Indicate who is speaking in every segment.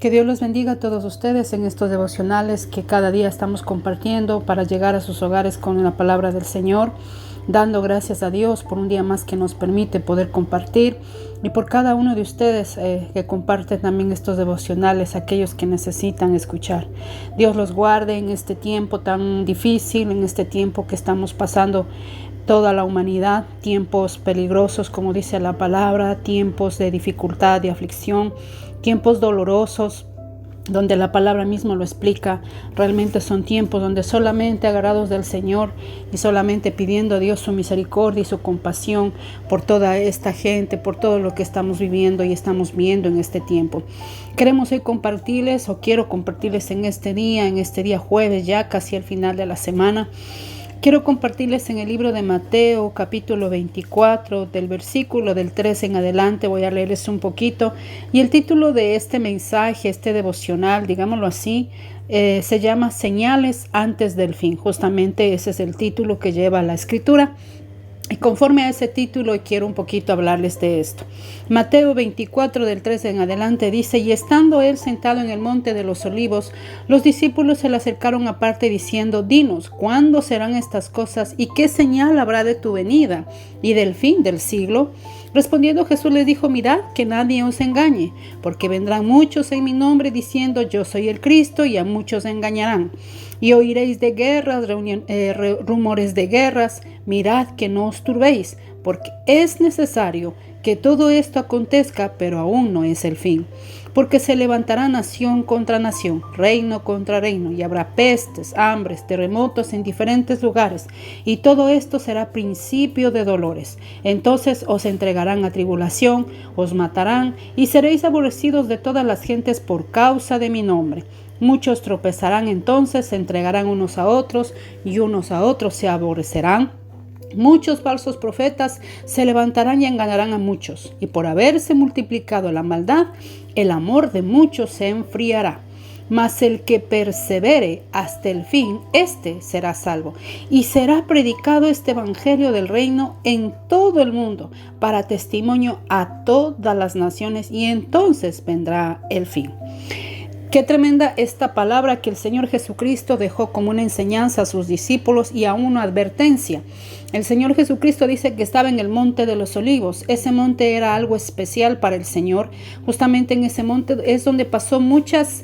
Speaker 1: Que Dios los bendiga a todos ustedes en estos devocionales que cada día estamos compartiendo para llegar a sus hogares con la palabra del Señor, dando gracias a Dios por un día más que nos permite poder compartir y por cada uno de ustedes que comparten también estos devocionales, aquellos que necesitan escuchar. Dios los guarde en este tiempo tan difícil, en este tiempo que estamos pasando toda la humanidad, tiempos peligrosos como dice la palabra, tiempos de dificultad, de aflicción, tiempos dolorosos, donde la palabra misma lo explica. Realmente son tiempos donde solamente agarrados del Señor y solamente pidiendo a Dios su misericordia y su compasión por toda esta gente, por todo lo que estamos viviendo y estamos viendo en este tiempo. Queremos hoy compartirles, o quiero compartirles en este día jueves, ya casi al final de la semana. Quiero compartirles en el libro de Mateo, capítulo 24, del versículo del 13 en adelante. Voy a leerles un poquito. Y el título de este mensaje, este devocional, digámoslo así, se llama Señales antes del fin. Justamente ese es el título que lleva la escritura. Y conforme a ese título quiero un poquito hablarles de esto. Mateo 24 del 13 en adelante dice: y estando él sentado en el monte de los olivos, los discípulos se le acercaron aparte diciendo: dinos, ¿cuándo serán estas cosas? ¿Y qué señal habrá de tu venida y del fin del siglo? Respondiendo Jesús les dijo: mirad que nadie os engañe, porque vendrán muchos en mi nombre diciendo: yo soy el Cristo, y a muchos engañarán. Y oiréis de guerras, rumores de guerras. Mirad que no os turbéis, porque es necesario que todo esto acontezca, pero aún no es el fin. Porque se levantará nación contra nación, reino contra reino, y habrá pestes, hambres, terremotos en diferentes lugares, y todo esto será principio de dolores. Entonces os entregarán a tribulación, os matarán, y seréis aborrecidos de todas las gentes por causa de mi nombre. Muchos tropezarán entonces, se entregarán unos a otros, y unos a otros se aborrecerán. Muchos falsos profetas se levantarán y engañarán a muchos, y por haberse multiplicado la maldad, el amor de muchos se enfriará. Mas el que persevere hasta el fin, éste será salvo. Y será predicado este evangelio del reino en todo el mundo, para testimonio a todas las naciones, y entonces vendrá el fin. Qué tremenda esta palabra que el Señor Jesucristo dejó como una enseñanza a sus discípulos y aún una advertencia. El Señor Jesucristo dice que estaba en el monte de los olivos. Ese monte era algo especial para el Señor. Justamente en ese monte es donde pasó muchas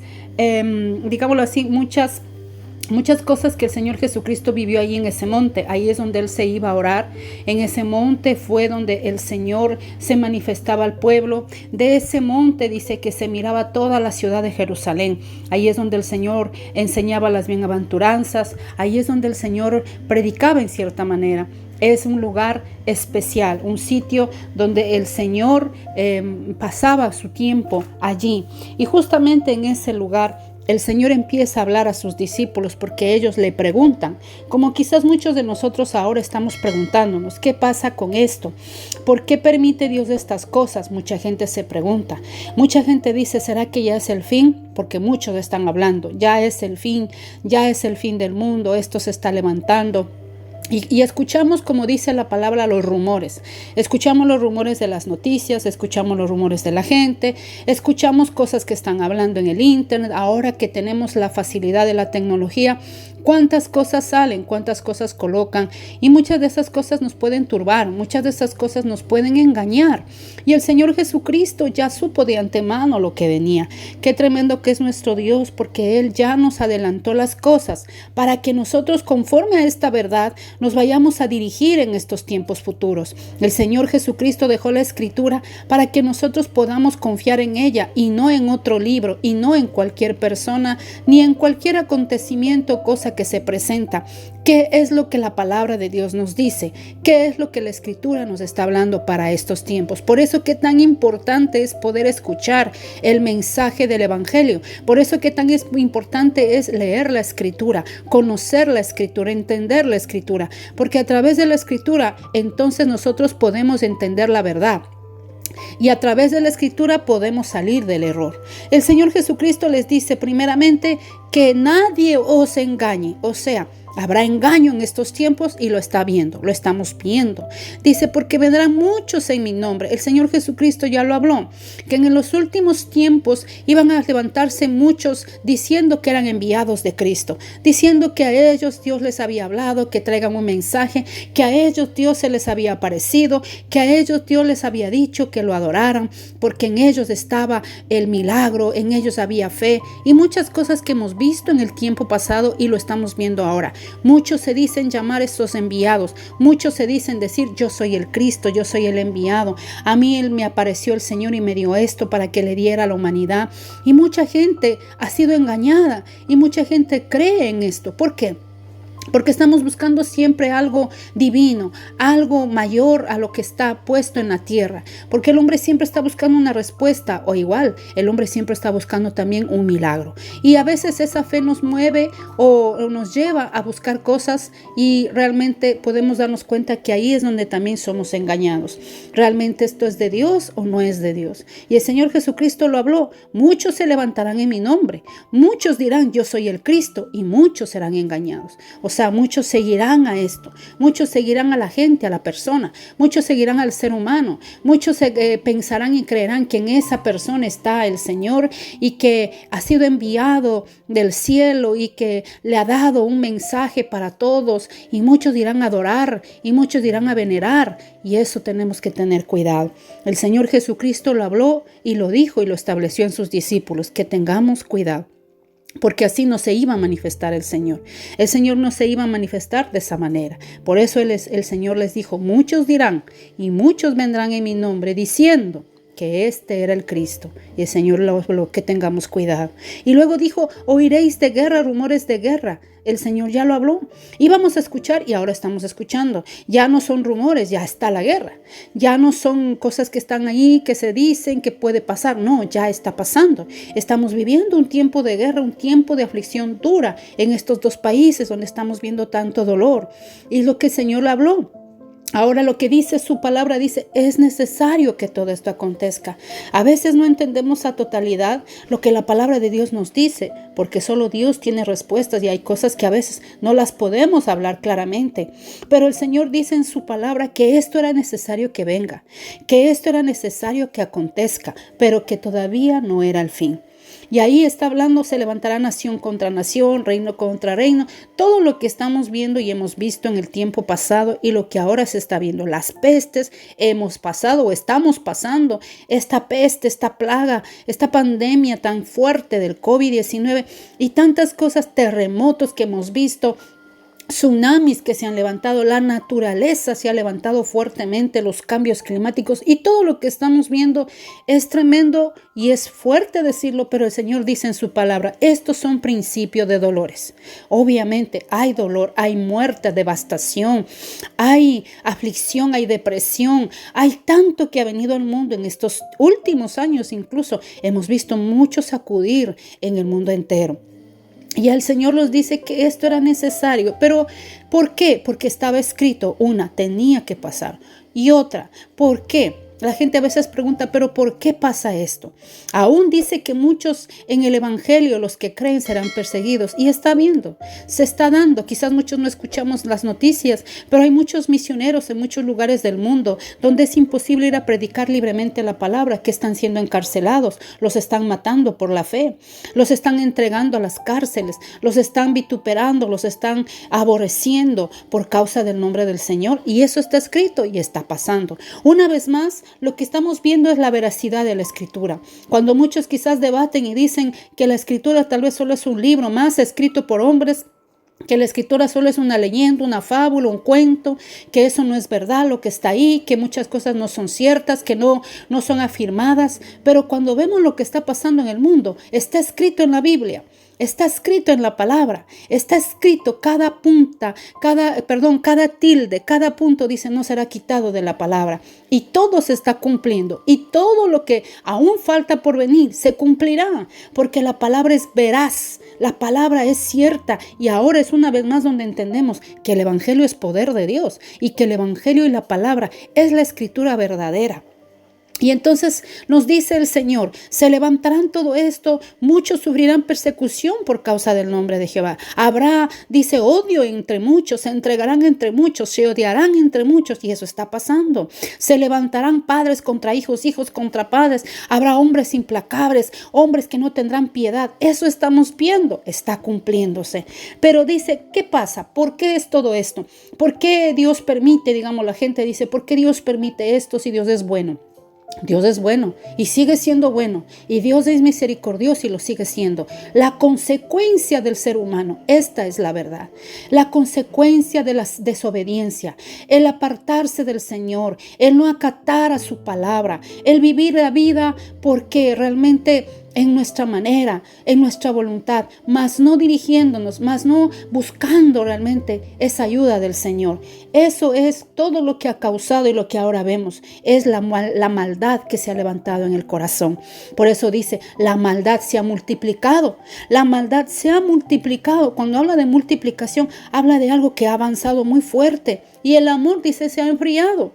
Speaker 1: cosas que el Señor Jesucristo vivió ahí en ese monte. Ahí es donde Él se iba a orar. En ese monte fue donde el Señor se manifestaba al pueblo. De ese monte dice que se miraba toda la ciudad de Jerusalén. Ahí es donde el Señor enseñaba las bienaventuranzas. Ahí es donde el Señor predicaba en cierta manera. Es un lugar especial, un sitio donde el Señor pasaba su tiempo allí. Y justamente en ese lugar el Señor empieza a hablar a sus discípulos porque ellos le preguntan, como quizás muchos de nosotros ahora estamos preguntándonos, ¿qué pasa con esto? ¿Por qué permite Dios estas cosas? Mucha gente se pregunta. Mucha gente dice, ¿será que ya es el fin? Porque muchos están hablando, ya es el fin del mundo, esto se está levantando. Y escuchamos, como dice la palabra, los rumores. Escuchamos los rumores de las noticias, escuchamos los rumores de la gente, escuchamos cosas que están hablando en el internet. Ahora que tenemos la facilidad de la tecnología, cuántas cosas salen, cuántas cosas colocan, y muchas de esas cosas nos pueden turbar, muchas de esas cosas nos pueden engañar. Y el Señor Jesucristo ya supo de antemano lo que venía. Qué tremendo que es nuestro Dios, porque Él ya nos adelantó las cosas para que nosotros, conforme a esta verdad, nos vayamos a dirigir en estos tiempos futuros. El Señor Jesucristo dejó la Escritura para que nosotros podamos confiar en ella y no en otro libro, y no en cualquier persona, ni en cualquier acontecimiento o cosa que se presenta. ¿Qué es lo que la palabra de Dios nos dice? ¿Qué es lo que la Escritura nos está hablando para estos tiempos? Por eso que tan importante es poder escuchar el mensaje del Evangelio. Por eso que tan importante es leer la Escritura, conocer la Escritura, entender la Escritura. Porque a través de la Escritura entonces nosotros podemos entender la verdad. Y a través de la Escritura podemos salir del error. El Señor Jesucristo les dice primeramente que nadie os engañe. O sea, Habrá engaño en estos tiempos y lo está viendo, lo estamos viendo. Dice, porque vendrán muchos en mi nombre. El Señor Jesucristo ya lo habló, que en los últimos tiempos iban a levantarse muchos diciendo que eran enviados de Cristo, diciendo que a ellos Dios les había hablado, que traigan un mensaje, que a ellos Dios se les había aparecido, que a ellos Dios les había dicho que lo adoraran, porque en ellos estaba el milagro, en ellos había fe y muchas cosas que hemos visto en el tiempo pasado y lo estamos viendo ahora. Muchos se dicen llamar estos enviados, muchos se dicen decir yo soy el Cristo, yo soy el enviado, a mí me apareció el Señor y me dio esto para que le diera a la humanidad, y mucha gente ha sido engañada y mucha gente cree en esto. ¿Por qué? Porque estamos buscando siempre algo divino, algo mayor a lo que está puesto en la tierra. Porque el hombre siempre está buscando una respuesta, o igual, el hombre siempre está buscando también un milagro. Y a veces esa fe nos mueve o nos lleva a buscar cosas y realmente podemos darnos cuenta que ahí es donde también somos engañados. ¿Realmente esto es de Dios o no es de Dios? Y el Señor Jesucristo lo habló. Muchos se levantarán en mi nombre. Muchos dirán yo soy el Cristo y muchos serán engañados. O sea, muchos seguirán a esto, muchos seguirán a la gente, a la persona, muchos seguirán al ser humano, muchos pensarán y creerán que en esa persona está el Señor y que ha sido enviado del cielo y que le ha dado un mensaje para todos, y muchos dirán a adorar y muchos dirán a venerar, y eso tenemos que tener cuidado. El Señor Jesucristo lo habló y lo dijo y lo estableció en sus discípulos, que tengamos cuidado. Porque así no se iba a manifestar el Señor. El Señor no se iba a manifestar de esa manera. Por eso el Señor les dijo, muchos dirán y muchos vendrán en mi nombre diciendo que este era el Cristo. Y el Señor lo que tengamos cuidado. Y luego dijo, oiréis de guerra, rumores de guerra. El Señor ya lo habló. Íbamos a escuchar y ahora estamos escuchando. Ya no son rumores, ya está la guerra. Ya no son cosas que están ahí, que se dicen que puede pasar. No, ya está pasando. Estamos viviendo un tiempo de guerra, un tiempo de aflicción dura en estos dos países donde estamos viendo tanto dolor. Y lo que el Señor habló. Ahora lo que dice su palabra, dice, es necesario que todo esto acontezca. A veces no entendemos a totalidad lo que la palabra de Dios nos dice, porque solo Dios tiene respuestas y hay cosas que a veces no las podemos hablar claramente. Pero el Señor dice en su palabra que esto era necesario que venga, que esto era necesario que acontezca, pero que todavía no era el fin. Y ahí está hablando, se levantará nación contra nación, reino contra reino, todo lo que estamos viendo y hemos visto en el tiempo pasado y lo que ahora se está viendo. Las pestes hemos pasado o estamos pasando, esta peste, esta plaga, esta pandemia tan fuerte del COVID-19 y tantas cosas, terremotos que hemos visto, tsunamis que se han levantado, la naturaleza se ha levantado fuertemente, los cambios climáticos y todo lo que estamos viendo es tremendo y es fuerte decirlo, pero el Señor dice en su palabra, estos son principios de dolores. Obviamente hay dolor, hay muerte, devastación, hay aflicción, hay depresión, hay tanto que ha venido al mundo en estos últimos años, incluso hemos visto mucho sacudir en el mundo entero. Y el Señor nos dice que esto era necesario. Pero ¿por qué? Porque estaba escrito. Una, tenía que pasar. Y otra, ¿por qué? La gente a veces pregunta, ¿pero por qué pasa esto? Aún dice que muchos en el evangelio, los que creen, serán perseguidos. Y está viendo, se está dando. Quizás muchos no escuchamos las noticias, pero hay muchos misioneros en muchos lugares del mundo donde es imposible ir a predicar libremente la palabra, que están siendo encarcelados, los están matando por la fe, los están entregando a las cárceles, los están vituperando, los están aborreciendo por causa del nombre del Señor. Y eso está escrito y está pasando. Una vez más, lo que estamos viendo es la veracidad de la Escritura. Cuando muchos quizás debaten y dicen que la Escritura tal vez solo es un libro más escrito por hombres, que la Escritura solo es una leyenda, una fábula, un cuento, que eso no es verdad lo que está ahí, que muchas cosas no son ciertas, que no son afirmadas. Pero cuando vemos lo que está pasando en el mundo, está escrito en la Biblia. Está escrito en la palabra, está escrito cada punta, cada tilde, cada punto dice no será quitado de la palabra. Y todo se está cumpliendo y todo lo que aún falta por venir se cumplirá, porque la palabra es veraz, la palabra es cierta. Y ahora es una vez más donde entendemos que el evangelio es poder de Dios y que el evangelio y la palabra es la escritura verdadera. Y entonces nos dice el Señor, se levantarán todo esto, muchos sufrirán persecución por causa del nombre de Jehová. Habrá, dice, odio entre muchos, se entregarán entre muchos, se odiarán entre muchos, y eso está pasando. Se levantarán padres contra hijos, hijos contra padres. Habrá hombres implacables, hombres que no tendrán piedad. Eso estamos viendo, está cumpliéndose. Pero dice, ¿qué pasa? ¿Por qué es todo esto? ¿Por qué Dios permite, digamos, la gente dice, ¿por qué Dios permite esto si Dios es bueno? Dios es bueno y sigue siendo bueno, y Dios es misericordioso y lo sigue siendo. La consecuencia del ser humano, esta es la verdad, la consecuencia de la desobediencia, el apartarse del Señor, el no acatar a su palabra, el vivir la vida porque realmente en nuestra manera, en nuestra voluntad, más no dirigiéndonos, más no buscando realmente esa ayuda del Señor. Eso es todo lo que ha causado, y lo que ahora vemos es la maldad que se ha levantado en el corazón. Por eso dice, la maldad se ha multiplicado. La maldad se ha multiplicado. Cuando habla de multiplicación, habla de algo que ha avanzado muy fuerte. Y el amor, dice, se ha enfriado.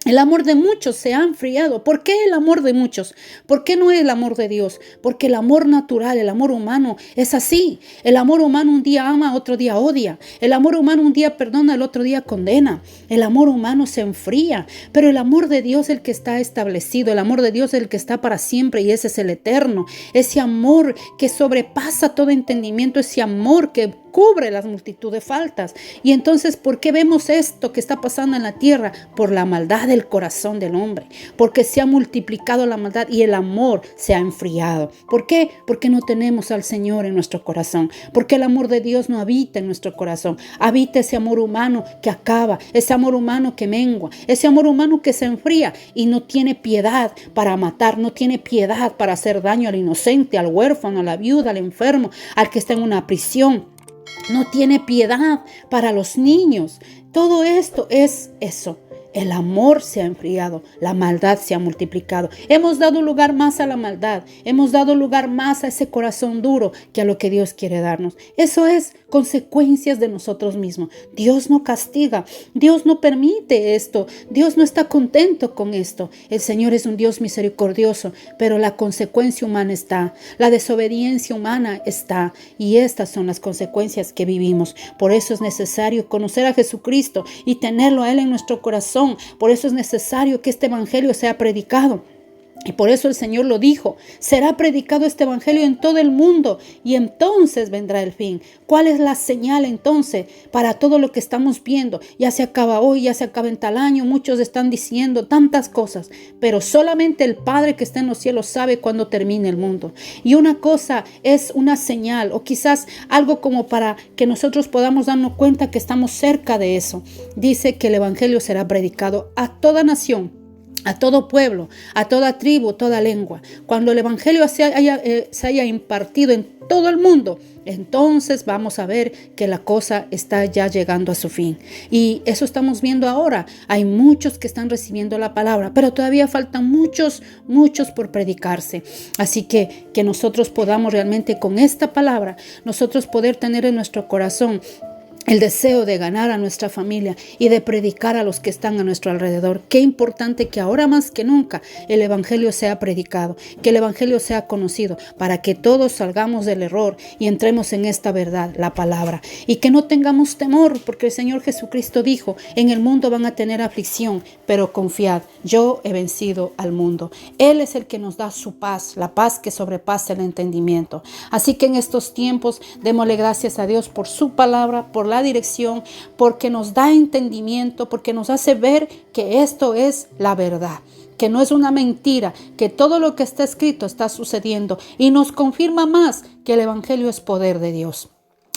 Speaker 1: El amor de muchos se ha enfriado. ¿Por qué el amor de muchos? ¿Por qué no el amor de Dios? Porque el amor natural, el amor humano es así. El amor humano un día ama, otro día odia. El amor humano un día perdona, el otro día condena. El amor humano se enfría. Pero el amor de Dios es el que está establecido. El amor de Dios es el que está para siempre, y ese es el eterno. Ese amor que sobrepasa todo entendimiento. Ese amor que cubre las multitud de faltas. Y entonces, ¿por qué vemos esto que está pasando en la tierra? Por la maldad del corazón del hombre, porque se ha multiplicado la maldad y el amor se ha enfriado. ¿Por qué? Porque no tenemos al Señor en nuestro corazón, porque el amor de Dios no habita en nuestro corazón. Habita ese amor humano que acaba, ese amor humano que mengua, ese amor humano que se enfría y no tiene piedad para matar, no tiene piedad para hacer daño al inocente, al huérfano, a la viuda, al enfermo, al que está en una prisión. No tiene piedad para los niños. Todo esto es eso. El amor se ha enfriado, la maldad se ha multiplicado. Hemos dado lugar más a la maldad, hemos dado lugar más a ese corazón duro que a lo que Dios quiere darnos. Eso es consecuencias de nosotros mismos. Dios no castiga, Dios no permite esto, Dios no está contento con esto. El Señor es un Dios misericordioso, pero la consecuencia humana está, la desobediencia humana está, y estas son las consecuencias que vivimos. Por eso es necesario conocer a Jesucristo y tenerlo a Él en nuestro corazón. Por eso es necesario que este evangelio sea predicado. Y por eso el Señor lo dijo, será predicado este evangelio en todo el mundo y entonces vendrá el fin. ¿Cuál es la señal entonces para todo lo que estamos viendo? Ya se acaba hoy, ya se acaba en tal año, muchos están diciendo tantas cosas, pero solamente el Padre que está en los cielos sabe cuándo termine el mundo. Y una cosa es una señal, o quizás algo como para que nosotros podamos darnos cuenta que estamos cerca de eso. Dice que el evangelio será predicado a toda nación, a todo pueblo, a toda tribu, toda lengua. Cuando el evangelio se haya impartido en todo el mundo, entonces vamos a ver que la cosa está ya llegando a su fin. Y eso estamos viendo ahora. Hay muchos que están recibiendo la palabra, pero todavía faltan muchos por predicarse. Así que nosotros podamos realmente con esta palabra, nosotros poder tener en nuestro corazón el deseo de ganar a nuestra familia y de predicar a los que están a nuestro alrededor. Qué importante que ahora más que nunca el evangelio sea predicado, que el evangelio sea conocido, para que todos salgamos del error y entremos en esta verdad, la palabra, y que no tengamos temor, porque el Señor Jesucristo dijo, en el mundo van a tener aflicción, pero confiad, yo he vencido al mundo. Él es el que nos da su paz, la paz que sobrepasa el entendimiento. Así que en estos tiempos démosle gracias a Dios por su palabra, por la dirección, porque nos da entendimiento, porque nos hace ver que esto es la verdad, que no es una mentira, que todo lo que está escrito está sucediendo, y nos confirma más que el evangelio es poder de Dios.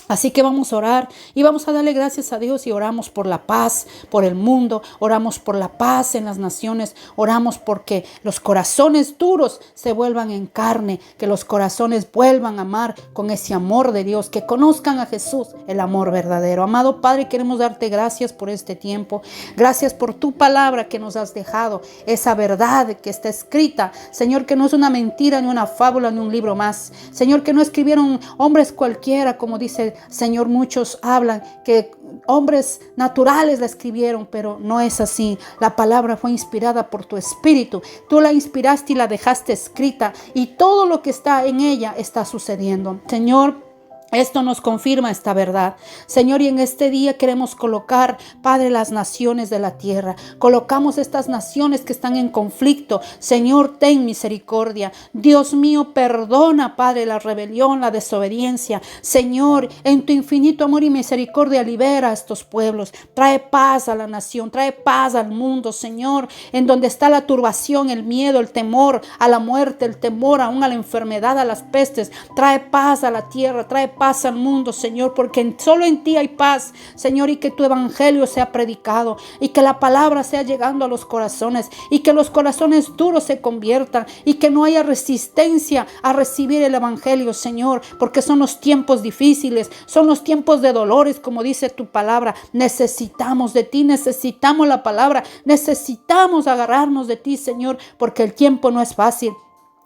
Speaker 1: Así que vamos a orar y vamos a darle gracias a Dios, y oramos por la paz, por el mundo, oramos por la paz en las naciones, oramos porque los corazones duros se vuelvan en carne, que los corazones vuelvan a amar con ese amor de Dios, que conozcan a Jesús, el amor verdadero. Amado Padre, queremos darte gracias por este tiempo, gracias por tu palabra que nos has dejado, esa verdad que está escrita, Señor, que no es una mentira, ni una fábula, ni un libro más, Señor, que no escribieron hombres cualquiera, como dice que, Señor, muchos hablan que hombres naturales la escribieron, pero no es así. La palabra fue inspirada por tu Espíritu. Tú la inspiraste y la dejaste escrita, y todo lo que está en ella está sucediendo. Señor, esto nos confirma esta verdad, Señor, y en este día queremos colocar, Padre, las naciones de la tierra. Colocamos estas naciones que están en conflicto. Señor, ten misericordia. Dios mío, perdona, Padre, la rebelión, la desobediencia. Señor, en tu infinito amor y misericordia, libera a estos pueblos. Trae paz a la nación, trae paz al mundo, Señor, en donde está la turbación, el miedo, el temor a la muerte, el temor aún a la enfermedad, a las pestes. Trae paz a la tierra, trae paz al mundo, Señor, porque solo en ti hay paz, Señor, y que tu evangelio sea predicado, y que la palabra sea llegando a los corazones, y que los corazones duros se conviertan, y que no haya resistencia a recibir el evangelio, Señor, porque son los tiempos difíciles, son los tiempos de dolores, como dice tu palabra. Necesitamos de ti, necesitamos la palabra, necesitamos agarrarnos de ti, Señor, porque el tiempo no es fácil.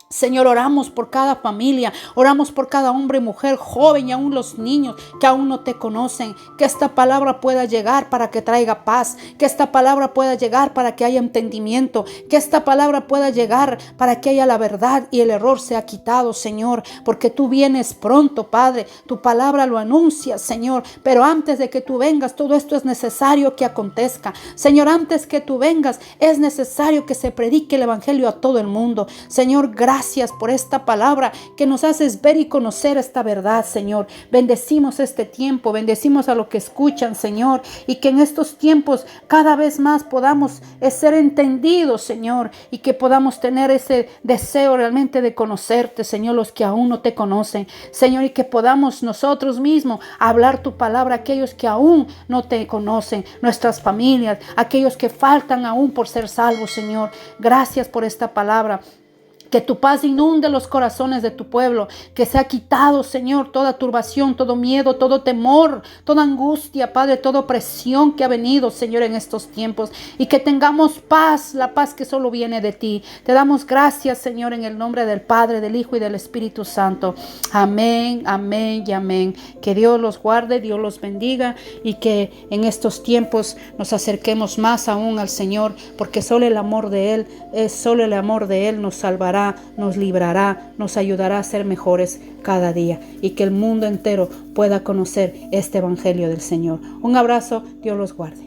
Speaker 1: Señor, oramos por cada familia, oramos por cada hombre, mujer, joven y aún los niños que aún no te conocen. Que esta palabra pueda llegar para que traiga paz, que esta palabra pueda llegar para que haya entendimiento, que esta palabra pueda llegar para que haya la verdad y el error sea quitado, Señor, porque tú vienes pronto, Padre. Tu palabra lo anuncia, Señor, pero antes de que tú vengas, todo esto es necesario que acontezca. Señor, antes que tú vengas, es necesario que se predique el evangelio a todo el mundo. Señor, gracias por esta palabra que nos haces ver y conocer esta verdad, Señor. Bendecimos este tiempo, bendecimos a los que escuchan, Señor, y que en estos tiempos cada vez más podamos ser entendidos, Señor, y que podamos tener ese deseo realmente de conocerte, Señor, los que aún no te conocen, Señor, y que podamos nosotros mismos hablar tu palabra a aquellos que aún no te conocen, nuestras familias, aquellos que faltan aún por ser salvos, Señor. Gracias por esta palabra. Que tu paz inunde los corazones de tu pueblo, que sea quitado, Señor, toda turbación, todo miedo, todo temor, toda angustia, Padre, toda opresión que ha venido, Señor, en estos tiempos, y que tengamos paz, la paz que solo viene de ti. Te damos gracias, Señor, en el nombre del Padre, del Hijo y del Espíritu Santo. Amén, amén y amén. Que Dios los guarde, Dios los bendiga, y que en estos tiempos nos acerquemos más aún al Señor, porque solo el amor de Él nos salvará, nos librará, nos ayudará a ser mejores cada día, y que el mundo entero pueda conocer este evangelio del Señor. Un abrazo, Dios los guarde.